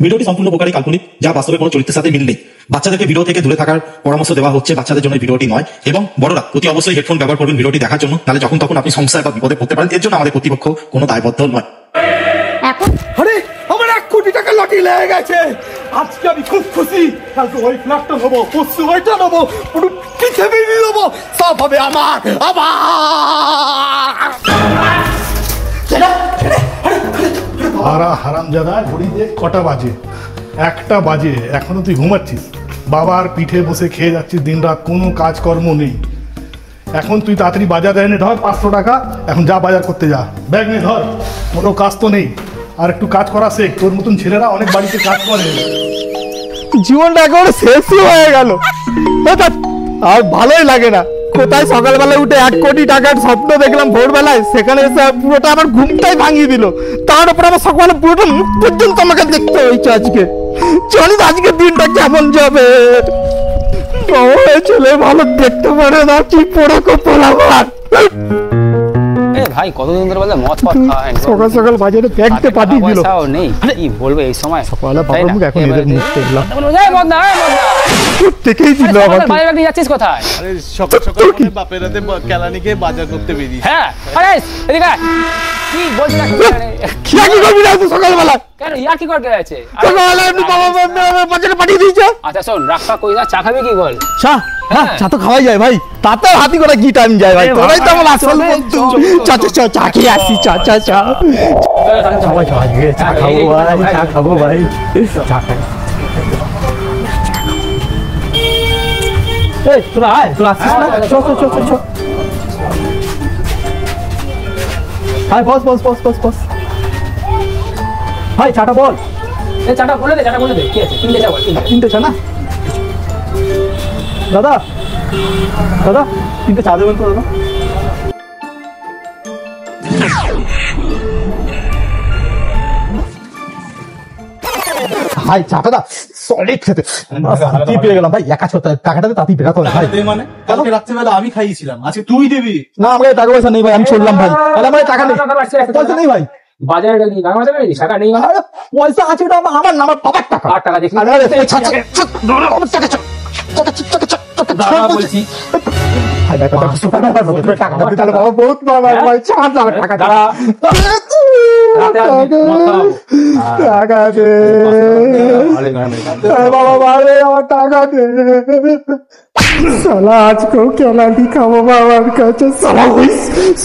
ভিডিওটি সম্পূর্ণ প্রকারই কাল্পনিক, যা বাস্তবে কোনো চরিত্রের সাথে মিল নেই। বাচ্চাদেরকে ভিডিও থেকে দূরে থাকার পরামর্শ দেওয়া হচ্ছে, বাচ্চাদের জন্য ভিডিওটি নয়। এবং বড়রা অতি অবশ্যই হেডফোন ব্যবহার করবেন ভিডিওটি দেখার জন্য, তাহলে যখন তখন আপনি সমস্যায় বা বিপদে পড়তে পারেন। এর জন্য আমাদের কর্তৃপক্ষ কোনো দায়বদ্ধ নয়। আরে আমার 1 কোটি টাকা লটারি লেগে গেছে। আজকে আমি খুব খুশি। কালকে ওই ফ্ল্যাটটা নেবো, পরশু ওইটা নেবো, পুরো পৃথিবী নেবো, সব হবে আমার। হারামজাদা, ঘড়িতে কটা বাজে? 1টা বাজে, এখনো তুই ঘুমাচ্ছিস? বাবার পিঠে বসে খেয়ে যাচ্ছিস দিন রাত, কোনো কাজকর্ম নেই। এখন তুই তাড়াতাড়ি বাজার এনে ধর 500 টাকা, এখন যা বাজার করতে যা, ব্যাগ নিয়ে ধর। কোনো কাজ তো নেই, আর একটু কাজ করা শেখ। তোর মতন ছেলেরা অনেক বাড়িতে কাজ করে। জীবনটা একেবারে শেষই হয়ে গেল, আর ভালোই লাগে না। কোথায় সকালবেলায় উঠে 1 কোটি টাকার স্বপ্ন দেখলাম ভোরবেলায়, সেখানে এসে পুরোটা আমার ঘুমটাই ভাঙিয়ে দিল। তার উপর আমার সকালে পুরোটা মুখ পর্যন্ত আমাকে দেখতে হয়েছে আজকে। চল আজকে দিনটা কেমন যাবে। ছেলে ভালো দেখতে পারে না, কি পড়া কপাল আমার। ভাই কতদিন ধরে বলে মদ পথ খায়, সকাল সকাল বাজারে ব্যাগতে পাঠিয়ে দিল। নেই কি বলবো এই সময় সকালে বাবার মুখ এখন এদের মুখ দেখলাম। মদ না প্রত্যেকেই দিল আমাকে। বাইরে নিয়ে যাচ্ছিস কোথায়? আরে সকাল সকাল মনে বাপের রাতে কেলানিকে বাজার করতে বেরিয়েছি। হ্যাঁ আরে এদিকে কি বলছিস? কি করবি না তুই সকালবেলা? কেন ইয়ার কি করতে যাচ্ছে? সকালবেলা এমনি বাবা বাজারে পাঠিয়ে দিয়েছে। আচ্ছা শোন, রাস্তা কই যা, চা খাবি কি বল? চা? হ্যাঁ চা তো খাওয়াই যায় ভাই, তাতে হাতি করে কি টাইম যায় ভাই। তোরাই তো আমার আসল বন্ধু। চা চা চা চা খেয়ে আসি। চা চা চা সবাই চা খাবো ভাই, চা খাবো ভাই, চা খাই। এই তোরা আয়, তোরা আসিস না? চল চল চল চল। হাই বস বস বস বস বস। ভাই চাটা বল। এই চাটা বলে দে, চাটা বলে দে। কি আছে? তিনটে চা বল। তিনটে চা না? দাদা দাদা 3টে চা দেবেন তো দাদা। ভাই চাটা দা সলিড খেতে কি পেয়ে গেলাম ভাই। একা ছোট টাকাটাতে তাতেই বেরাতে হবে ভাই। মানে কালকে রাত্রিবেলা আমি খাইয়েছিলাম, আজকে তুই দিবি না? আমার টাকা পয়সা নেই ভাই, আমি চললাম ভাই। তাহলে আমার টাকা নেই, পয়সা নেই ভাই। বাজারে গেলি টাকা পয়সা নেই, টাকা নেই মানে? পয়সা আছে ওটা আমার না, আমার বাবার টাকা। আর টাকা দেখি বলছি বহুত টাকা দে বাবা, বাড়ে আমার টাকা দে। সালা আজকেও কেলানি খাবো বাবার কাছে। সালা ওই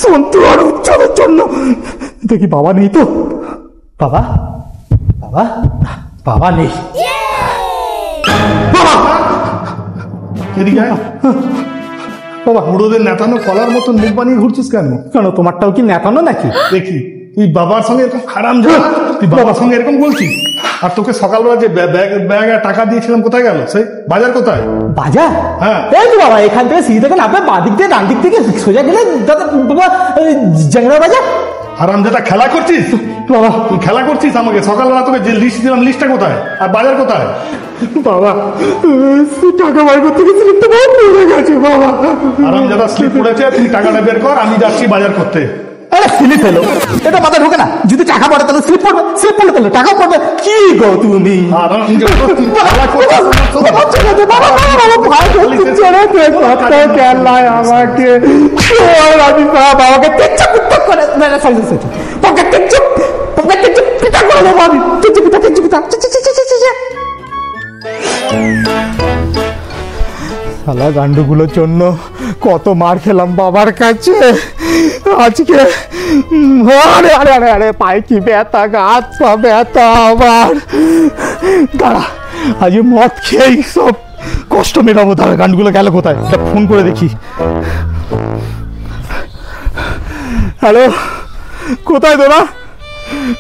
সন্তু আর উচ্চারের জন্য। দেখি বাবা নেই তো? বাবা বাবা বাবা নেই। বাবা বুড়োদের নেতানো কলার মতন মুখ বানিয়ে ঘুরছিস কেন? কেন তোমারটাও কি নেতানো নাকি? দেখি তুই বাবার সঙ্গে এরকম খারাপ যা, তুই বাবার সঙ্গে এরকম বলছিস? আর তোকে সকালবেলা যে ব্যাগ টাকা দিয়েছিলাম কোথায় গেল? সেই বাজার কোথায়? বাজার? হ্যাঁ এই তো বাবা, এখান থেকে সিঁড়ি থেকে নামবে, বাঁ দিক থেকে ডান দিক থেকে সোজা গেলে দাদা বাবা জেংরা বাজার। হারামজাদা খেলা করছিস বাবা? তুই খেলা করছিস আমাকে? সকালবেলা তোকে যে লিস্ট দিলাম, লিস্টটা কোথায়? আর বাজার কোথায়? বাবা টাকা বার করতে গেছি, লিখতে পড়ে গেছে বাবা। হারামজাদা স্লিপ পড়েছে, তুই টাকাটা বের কর, আমি যাচ্ছি বাজার করতে। আরে স্লিপ এলো, এটা মাথা ঢোকে না? যদি টাকা পড়ে তাহলে স্লিপ পড়বে, স্লিপ পড়লে তাহলে টাকা পড়বে। কি গো তুমি? আমাকে বাবাকে শালা গান্ডুগুলোর জন্য কত মার খেলাম বাবার কাছে আজকে। আরে আরে আরে আরে পায়ে কি ব্যথা, হাত পা ব্যথা আবার। দাঁড়া, আজ মদ খেয়েই সব কষ্ট মেটাবো। দাঁড়া, গান্ডুগুলো গেল কোথায়? একটা ফোন করে দেখি। হ্যালো, কোথায় তোরা?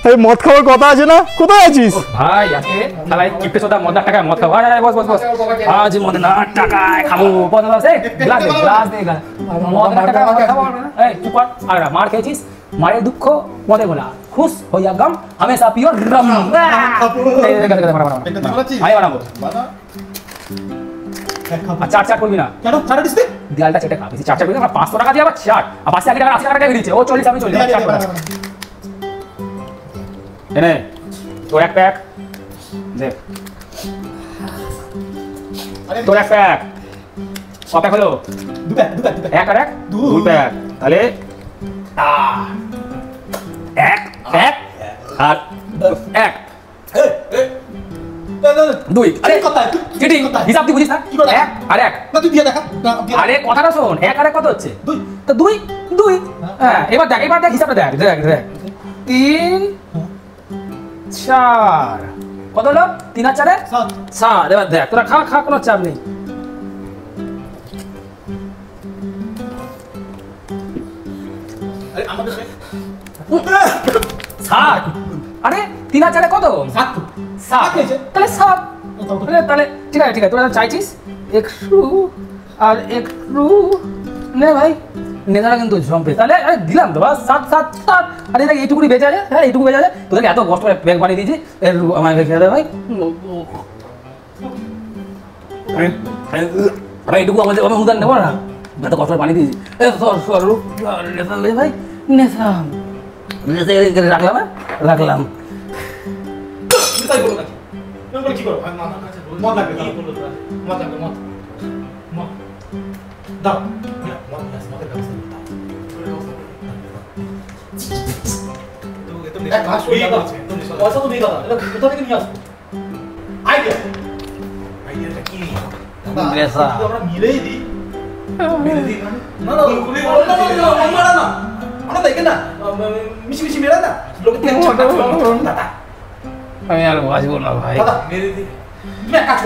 এই মদ খাওয়ার কথা আছে না? কোথায় আছিস ভাই? আজকে তাহলে কিপটে সোদা মদার টাকায় মদ খাবো। আরে বস বস বস, আজ মদ না টাকায় খাবো। বস বস, এই গ্লাস দে মদের টাকায় মদ খাবো। এই চুপ কর। আর মার খেয়েছিস, মায়ের দুঃখ মদে গোলা, খুশ হইয়া গম হামেশা পিওর রম। আমি বানাবো। চাট চাট করবি না কেন? চাটা দিস দেয়ালটা চেটে খাবি। চাট চাট করবি না? 500 টাকা দিয়ে আবার চাট, আর 80 টাকা 80 টাকা দিচ্ছে। ও 40 আমি 40 চাট এনে তোর এক প্যাক দেখ তোর এক প্যাক ক প্যাক হলো এক আর এক দুই প্যাক তাহলে এক এক আর এক দুই আরে চিটিং হিসাব তুই বুঝিস না এক আর এক আরে কথাটা শোন এক আর এক কত হচ্ছে তো দুই দুই হ্যাঁ এবার দেখ হিসাবটা দেখ দেখ দেখ 3 4 কত হলো 3 আর 4 7 এবার দেখ তোরা খা কোনো চাপ নেই সাত আরে 3 আর 4 কত 7 তাহলে 7 তাহলে ঠিক আছে তোরা চাইছিস একটু আর একটু নে ভাই নেতারা কিন্তু জম্পে তাহলে আরে দিলাম তো বাস 7 আরে দেখ এইটুকুনি বেঁচে আছে হ্যাঁ এইটুকু বেঁচে আছে তোদেরকে এত কষ্ট করে ব্যাগ বানিয়ে দিয়েছি আমায় খেয়ে দে ভাই আরে এইটুকু আমাদের উদাহরণ নেবো না এত কষ্ট করে বানিয়ে দিয়েছি নেতা ভাই নেতা রাখলাম পয়সা তো নেই দাদা এটা কোথা থেকে নিয়ে আসবো আইডিয়া আইডিয়াটা কি আমরা মিলেই দিই না আমরা দেখে না মিশি মেরা না লোকে আমি আর বাঁচবো না ভাই দাদা মেরে দিই তুমি এক কাজ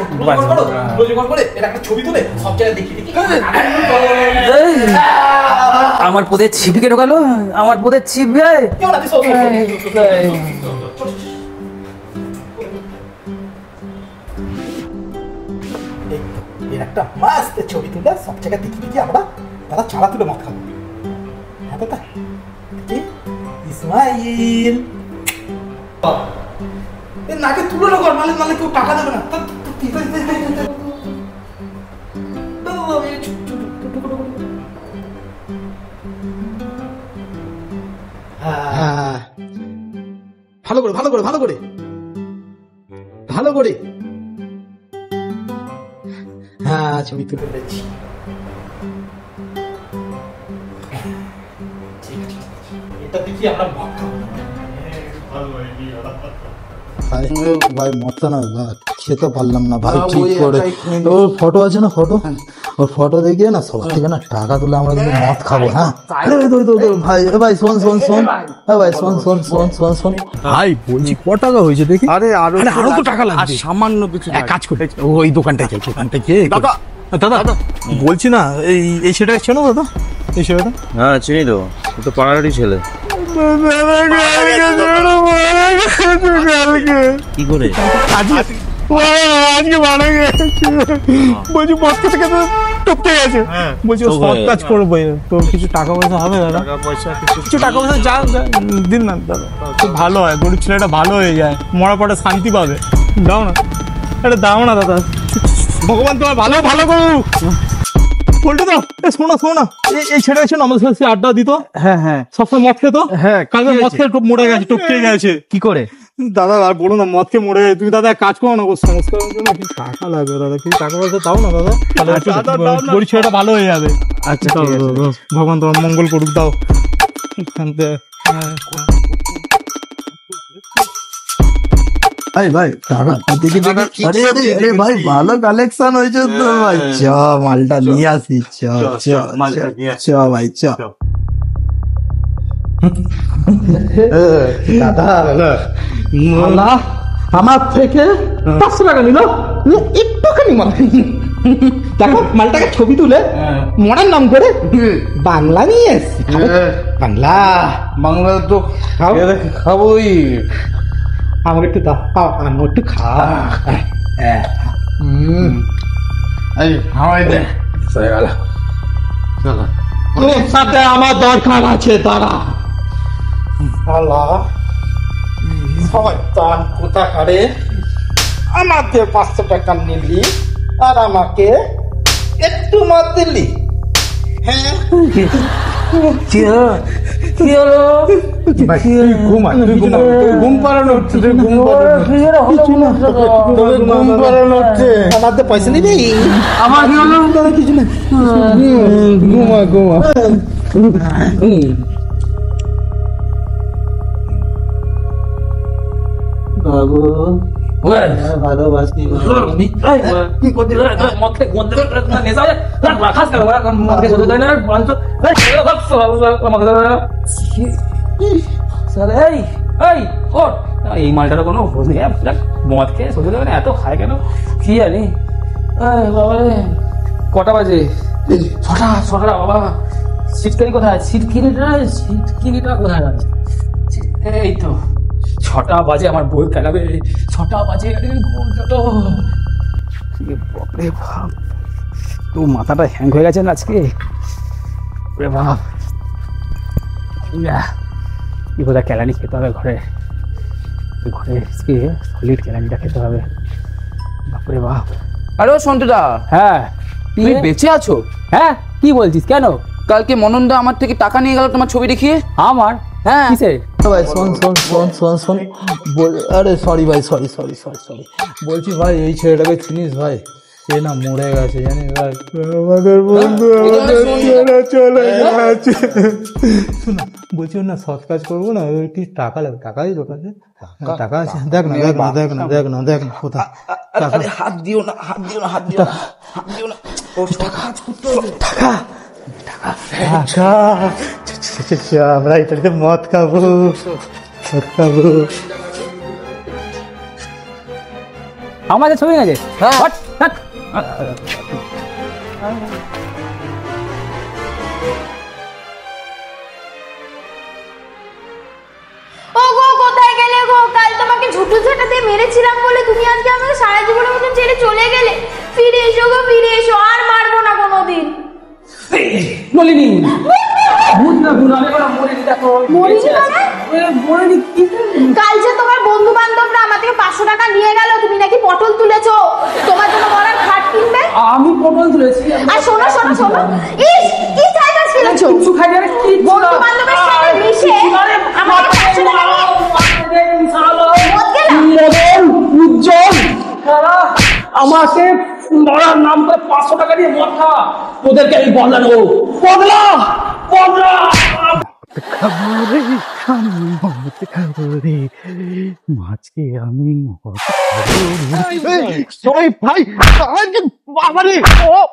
করো রোজগার করে এটা একটা ছবি তুলে সব জায়গায় দেখি আমার পদে ছিপকে ঢোকালো আমার পদে ছিপবে কেউ না দিস একটা মাস্ত ছবি তুলে সব জায়গায় দেখি আমরা তারা ছাড়া তুলে মত খাবো হ্যাঁ দাদা ইসমাইল নাকে তুলে না কর নালে কেউ টাকা দেবে না ভালো করে হ্যাঁ ছবি তুলে দিচ্ছি এটা দেখি আমরা মদ খাবো ভাই মরতে না খেতে পারলাম না ভাই ঠিক করে ওর ফটো আছে না ওর ফটো দেখিয়ে না সবার থেকে না টাকা তুলে আমরা কিন্তু মদ খাবো হ্যাঁ ভাই ভাই শোন ভাই শোন ভাই বলছি ক টাকা হয়েছে দেখি আরে আরো তো টাকা লাগবে সামান্য কিছু কাজ করে ওই দোকানটায় দাদা বলছি না এই সেটা চেনো দাদা এই সেটা হ্যাঁ চিনি তো তো পাড়ারই ছেলে কি করে আজকে মারা গেছে বলছি বস্তা থেকে তো টপকে গেছে বলছি সৎ কাজ করবো তো কিছু টাকা পয়সা হবে দাদা কিছু টাকা পয়সা যা দিন না দাদা খুব ভালো হয় গরিব ছেলেটা ভালো হয়ে যায় মরা পরে শান্তি পাবে দাও না এটা দাও না দাদা ভগবান তোমার ভালো করুক বলতে তো শোনো না এই ছেলে এসে আমাদের সাথে আড্ডা দিত হ্যাঁ সবসময় মদ খেতো হ্যাঁ কালকে মদ খেয়ে মরে গেছে টপকে গেছে কি করে দাদা আর বলো না মদ খেয়ে মরে তুমি দাদা কাজ করো না সংস্কারের জন্য কি টাকা লাগবে দাদা কিছু টাকা পয়সা দাও না দাদা তাহলে গরিব ছেলেটা ভালো হয়ে যাবে আচ্ছা ভগবান তোমার মঙ্গল করুক দাও ভাই টাকা দেখি আরে ভাই ভালো কালেকশন হয়েছে তো ভাই চ মালটা নিয়ে আসি চ ভাই চ দাদা মালা আমার থেকে 500 টাকা নিল একটুখানি মাল দেখো মালটাকে ছবি তুলে মরার নাম করে বাংলা নিয়ে এসছি বাংলা তো খাবোই আমাকে একটু দাও আমি একটু তোর সাথে আমার দরকার আছে তারা শয়তান কোথাকারে আমাকে 500 টাকা নিলি আর আমাকে একটু মার দিলি হ্যাঁ কি হলো? ভাই তুই ঘুমা, তুই ঘুমা, তোর ঘুম পাড়ানো হচ্ছে, তুই ঘুম পাড়ানো কি হলো? তোর ঘুম পাড়ানো হচ্ছে। আমার তো পয়সা নেই রে। আমার কি হলো? কিছু না, ঘুমা ঘুমা। বাবু ওই, ভালোবাসি আমি। কি করছিস? মদ খেয়ে মদ খেয়ে না নেশা হয়ে যায়? না খাস কেন? মদ খেয়ে শুধু তাই না? বাঞ্চ এই এই ওঠ। এই মালটার কোনো খোঁজ নেই। মদ খেয়ে শুধু না এত খায় কেন কি জানি। বাবা রে, কটা বাজে? ছটা বাবা। সিটকারি কোথায়? সিটকিনিটা কোথায়? এই তো 6টা বাজে, আমার বই খেলাবে। 6টা বাজে, ঘুম তো বাপরে বাপ, তো মাথাটা হ্যাং হয়ে গেছে না আজকে। রে বাপ, কি বোধহয় কেলানি খেতে হবে ঘরে আজকে, সলিড কেলানিটা খেতে হবে। বাপরে বাপ। আরে ও সন্টুদা, হ্যাঁ তুমি বেঁচে আছো? হ্যাঁ, কি বলছিস? কেন? কালকে মননদা আমার থেকে টাকা নিয়ে গেল তোমার ছবি দেখিয়ে। আমার? হ্যাঁ। কিসের? ভাই শোন শোন শোন শোন শোন, আরে সরি ভাই, সরি সরি সরি সরি। বলছি ভাই, এই ছেলেটাকে চিনিস ভাই? সে না মরে গেছে জানিস ভাই, আমাদের বন্ধু আমাদের ছেড়ে চলে গেছে। শোনা, বলছি ওর না সৎ কাজ করবো না, ওই কি টাকা লাগবে? টাকা দিই তোর কাছে? টাকা আছে? দেখ না দেখ না দেখ না দেখ না দেখ না কোথায় টাকা। হাত দিও না, হাত দিও না, হাত দিও না, হাত দিও না। ও টাকা টাকা টাকা, আমরা এটাতে মদ খাবো, মদ খাবো। আমাদের ছবি আছে? হ্যাঁ। ও গো, কোথায় গেলে গো? কাল তোমাকে ঝুটু ঝাঁটাতে মেরেছিলাম বলে তুমি আজকে আমাকে সারা জীবনের মতন ছেড়ে চলে গেলে। ফিরে এসো গো, ফিরে এসো, আর মারবো না কোনোদিন। বলিনি ভূত না ভূত, আমি কোনো মরিনি। দেখো মরিনি মানে? মরিনি কি? কাল যে তোমার বন্ধু বান্ধবরা আমার থেকে 500 টাকা নিয়ে গেল, তুমি নাকি পটল তুলেছো তোমার জন্য মরার খাট কিনবে। আমি পটল তুলেছি। আর শোনো শোনো শোনো, ইস কি সাইকেল কিনেছো? কিছু খাই না, কি বন্ধু বান্ধবের সাথে মিশে আমাকে 500 টাকা মদ গেলাম। উজ্জ্বল আমাকে মরার নাম করে 500 টাকা দিয়ে মদ খা, তোদেরকে আমি বদলা নেবো। বদলা বদলা। মাছকে আমি সরি ভাই, বাবারে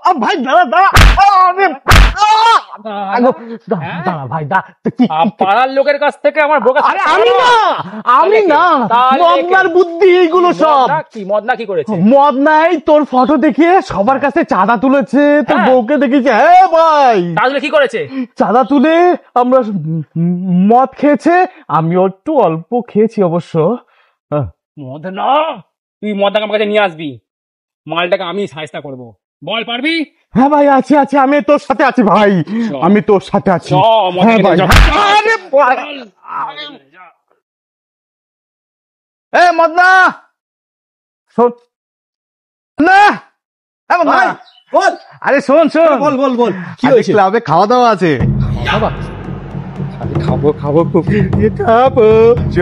ও ভাই, দাঁড়া দাঁড়া, দাঁড়া ভাই, পাড়ার লোকের কাছ থেকে আমার বোকা। আরে আমি না মদনার বুদ্ধি এইগুলো সব। কি মদনা কি করেছে? মদ নাই, তোর ফটো দেখিয়ে সবার কাছে চাঁদা তুলেছে, তোর বউকে দেখেছে। হ্যাঁ ভাই, তাহলে কি করেছে? চাঁদা তুলে আমরা মদ খেয়েছে, আমিও একটু অল্প খেয়েছি অবশ্য। মদ না, তুই মদটাকে আমার কাছে নিয়ে আসবি, মালটাকে আমি সাহায্য করবো। বল, পারবি? হ্যাঁ ভাই, আছে আছে, আমি তোর সাথে আছি ভাই, আমি তোর সাথে আছি। হ্যাঁ ভাই। আরে এ মদনা শোন না, ভাই বল। আরে শোন শোন, বল বল বল, কি হয়েছে? ক্লাবে খাওয়া দাওয়া আছে। খাবো খাবো খুব খাবো, চ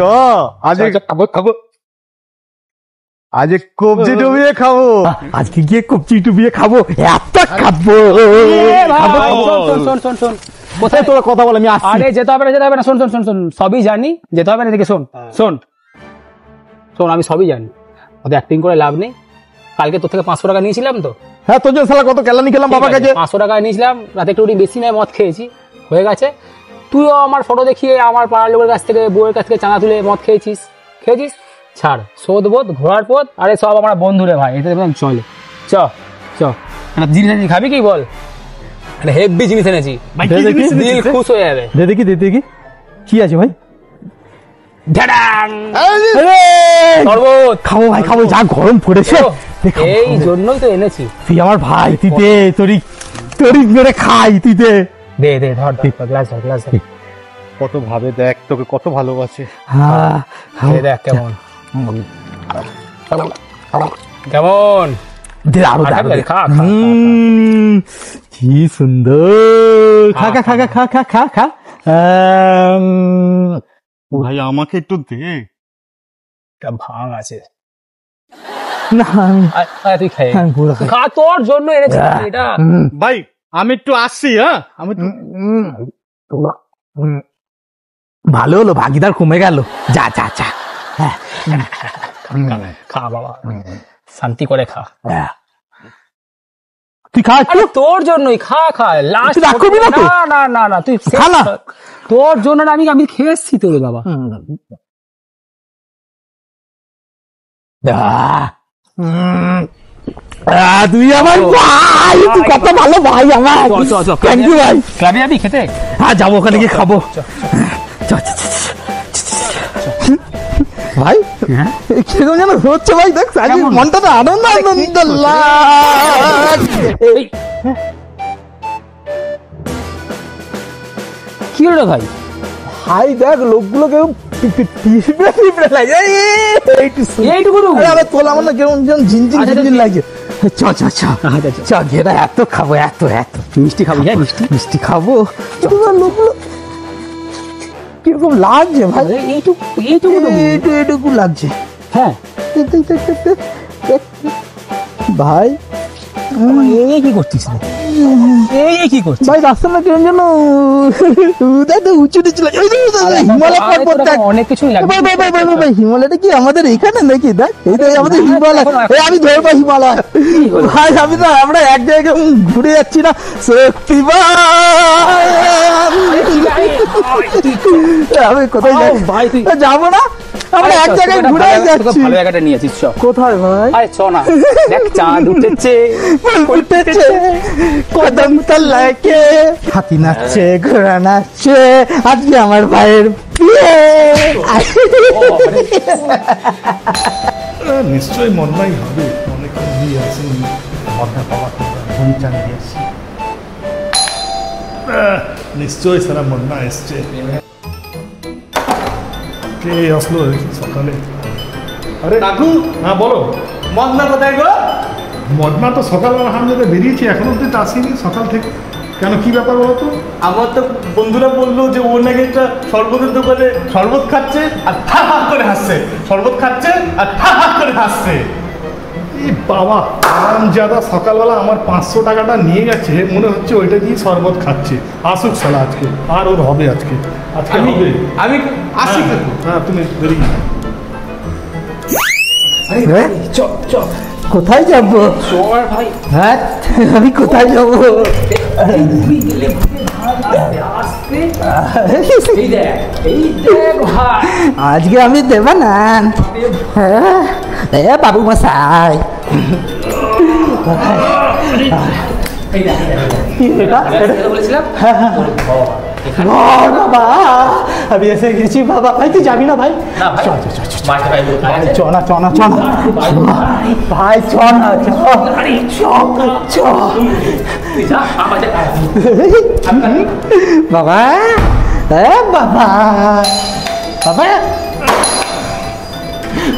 আজ খাবো খাবো, আজ কবজি ডুবিয়ে খাবো, আজকে গিয়ে কবজি ডুবিয়ে খাবো, এত খাবো। শোন, কোথায় তোরা কথা বল, আমি আসছি। আরে যেতে হবে না, শোন, সবই জানি, যেতে হবে না। এদিকে শোন, আমি সবই জানি, ওদের অ্যাক্টিং করে লাভ নেই। কালকে তোর থেকে 500 টাকা নিয়েছিলাম তো। হ্যাঁ, তোর জন্য শালা কত কেলানি খেলাম বাবার কাছে। 500 টাকা নিয়েছিলাম, রাতে একটু বেশি নেয়, মদ খেয়েছি, হয়ে গেছে। তুইও আমার ফটো দেখিয়ে আমার পাড়ার লোকের কাছ থেকে, বউয়ের কাছ থেকে চাঁদা তুলে মদ খেয়েছিস। ছাড়, শোধ বোধ, ঘোরার পথ। আরে সব আমরা বন্ধুরে ভাই, এটা চলে। চ একটা জিনিস এনেছি, খাবি কি বল? একটা হেভি জিনিস এনেছি, দিল খুশ হয়ে যাবে। দে দেখি কি আছে ভাই? শরবত খাবো ভাই, খাবো, যা গরম পড়েছে। এই জন্যই তো এনেছি। তুই আমার ভাই, তুই দে, তোরই মেরে খাই, তুই দে ধর গ্লাস ধর। কত ভাবে দেখ, তোকে কত ভালোবাসে। দেখ কেমন আরো খা। কি সুন্দর, খা খা খা খা খা খা খা ভাই আমাকে একটু দে। একটা ভাঙ আছে। না তুই খেয়ে আমি পুরো খা, তোর জন্য এনেছি এটা। ভাই আমি একটু আসছি, হ্যাঁ আমি ভালো হলো, ভাগিদার কমে গেল। যা যা যা। খা বাবা, শান্তি করে খা। তুই খা একটু। তোর জন্যই খা খা লাস্ট। তুই রাগ করবি না তো? না না না না তুই খা না। তোর জন্য না, আমি খেয়ে এসছি তোর বাবা। তুই আমার ভাই, তুই কত ভালো ভাই আমার। থ্যাংক ইউ ভাই। ক্লাবে যাবি খেতে? হ্যাঁ যাবো, ওখানে গিয়ে খাবো। ভাই কিরকম যেন হচ্ছে ভাই, দেখ মনটা তো আনন্দ আনন্দ কি হলো ভাই? ভাই দেখ লোকগুলো কেউ এইটুকু তোলা আমার না কেমন যেন ঝিনঝিন ঝিনঝিন লাগে। চ চ চ চ ঘেরা এত খাবো, এত এত মিষ্টি খাবি? হ্যাঁ মিষ্টি মিষ্টি খাবো। লোকগুলো কিরকম লাগছে ভাই? এইটুকু লাগছে। হ্যাঁ ভাই কি করছিস? কি করছিস ভাই? রাস্তা না কেমন যেন উঁচু নিচু লাগে। হিমালয় পর্বত অনেক কিছু ভাই, হিমালয়টা কি আমাদের এখানে নাকি? দেখ এই তো আমাদের হিমালয়। আমি ধরবো হিমালয় ভাই। আমি তো আমরা এক জায়গায় ঘুরে যাচ্ছি না, সত্যি আমি কোথায় ভাই? তুই যাবো না, আমরা এক জায়গায় ঘুরে যাচ্ছি। ভালো জায়গাটা নিয়েছিস, চ। কোথায় ভাই? আরে চ না, দেখ চাঁদ উঠেছে উঠেছে কদম তলাকে, হাতি নাচছে, ঘোড়া নাচছে, আজকে আমার ভাইয়ের বিয়ে। নিশ্চয়ই মন্নাই হবে, অনেকক্ষণ দিয়ে আসেন মন্না পাওয়া ঘুম চান দিয়েছি। নিশ্চয়ই সারা মন্না এসছে। কে আসলো সকালে? আরে কাকু, হ্যাঁ বলো। মদনা কোথায় গো? মদনা তো সকালবেলা হামজাতে বেরিয়েছি, এখনো অব্দি তো আসেনি সকাল থেকে। কেন, কি ব্যাপার বলো তো? আমার তো বন্ধুরা বললো যে ও নাকি একটা শরবতের দোকানে শরবত খাচ্ছে আর হা হা করে হাসছে, শরবত খাচ্ছে আর হা হা করে হাসছে। এই বাবা, আরামজাদা সকালবেলা আমার 500 টাকাটা নিয়ে গেছে, মনে হচ্ছে ওইটা দিয়ে শরবত খাচ্ছে। আসুক শালা আজকে, আর ওর হবে আজকে, আজকে হবে। আমি আসি কাকু। হ্যাঁ তুমি বেরিয়ে যাও। কোথায় যাবো ভাই? হ্যাঁ আমি কোথায় যাবো? আজকে আমি দেব না। হ্যাঁ বাবু মশাই, বাবা আমি এসে গেছি। বাবা ভাই তুই যাবি না ভাই? চ না চ না চ না ভাই, চ না চ বাবা। বাবা বাবা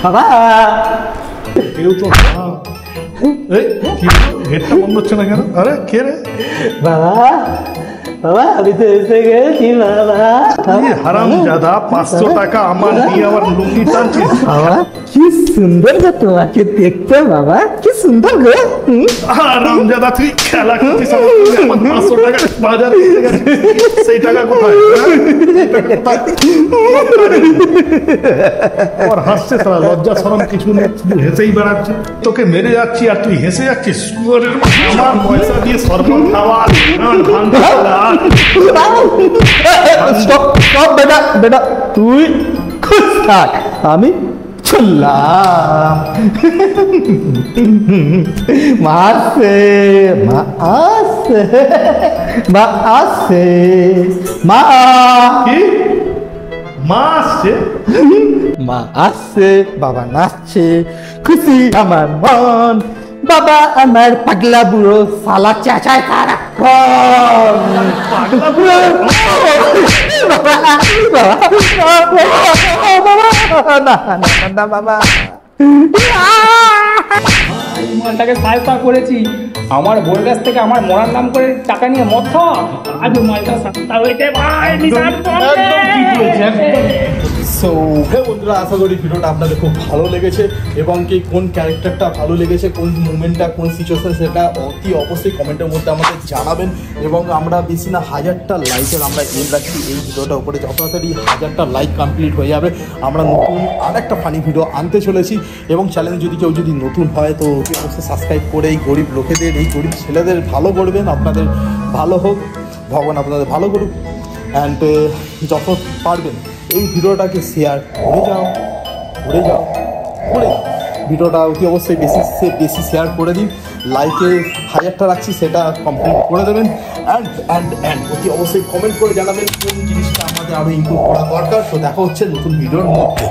বাবা কেউ তো এই কি গেটটা বন্ধ হচ্ছে না কেন? আরে কে রে? বাবা বাবা আমি তো এসে গেছি বাবা। হারামজাদা 500 টাকা আমার দিয়ে আবার লুঙ্গি টানছিস? বাবা কি সুন্দর গো তোমাকে দেখতে, বাবা কি সুন্দর গো। হারামজাদা তুই খেলা করছিস আমার 500 টাকা বাজারে দিয়ে গেছিস, সেই টাকা কোথায়? আর হাসছে তারা, লজ্জা শরম কিছু নেই, শুধু হেসেই বেড়াচ্ছে। তোকে মেরে যাচ্ছি আর তুই হেসে যাচ্ছিস। শুয়োরের মতো আমার পয়সা দিয়ে শরবত খাওয়া, বেটা বেটা তুই খুশ থাক, আমি চললাম। মা আসছে, মা আসছে, মা আসছে, মা কি মা আসছে? মা আসছে, বাবা নাচছে, খুশি আমার মন। বাবা আমার পাগলা বুড়ো সালা চেঁচায় তারা মনটাকে সাইপা করেছি, আমার বউয়ের কাছ থেকে আমার মরার নাম করে টাকা নিয়ে মদ খাওয়া, আজ মালটা সাতটা হইতে ভাই নিশান সো হে বন্ধুরা, আশা করি ভিডিওটা আপনাদের খুব ভালো লেগেছে এবং কি কোন ক্যারেক্টারটা ভালো লেগেছে, কোন মুভমেন্টটা, কোন সিচুয়েশন, সেটা অতি অবশ্যই কমেন্টের মধ্যে আমাদের জানাবেন। এবং আমরা বেশি না 1000টা লাইকের আমরা এম রাখছি এই ভিডিওটার উপরে। যত তাড়াতাড়ি 1000টা লাইক কমপ্লিট হয়ে যাবে আমরা নতুন আরেকটা ফানি ভিডিও আনতে চলেছি। এবং চ্যানেল যদি কেউ যদি নতুন হয় তো অবশ্যই সাবস্ক্রাইব করে এই গরিব লোকেদের, এই গরিব ছেলেদের ভালো করবেন। আপনাদের ভালো হোক, ভগবান আপনাদের ভালো করুক। অ্যান্ড যত পারবেন এই ভিডিওটাকে শেয়ার করে যাও ভিডিওটা অতি অবশ্যই বেশি শেয়ার করে দিন। লাইকে 1000টা রাখছি সেটা কমপ্লিট করে দেবেন। অ্যান্ড অতি অবশ্যই কমেন্ট করে জানাবেন কোন জিনিসটা আমাদের আরও ইমপ্রুভ করা দরকার। তো দেখা হচ্ছে নতুন ভিডিওর মধ্যে।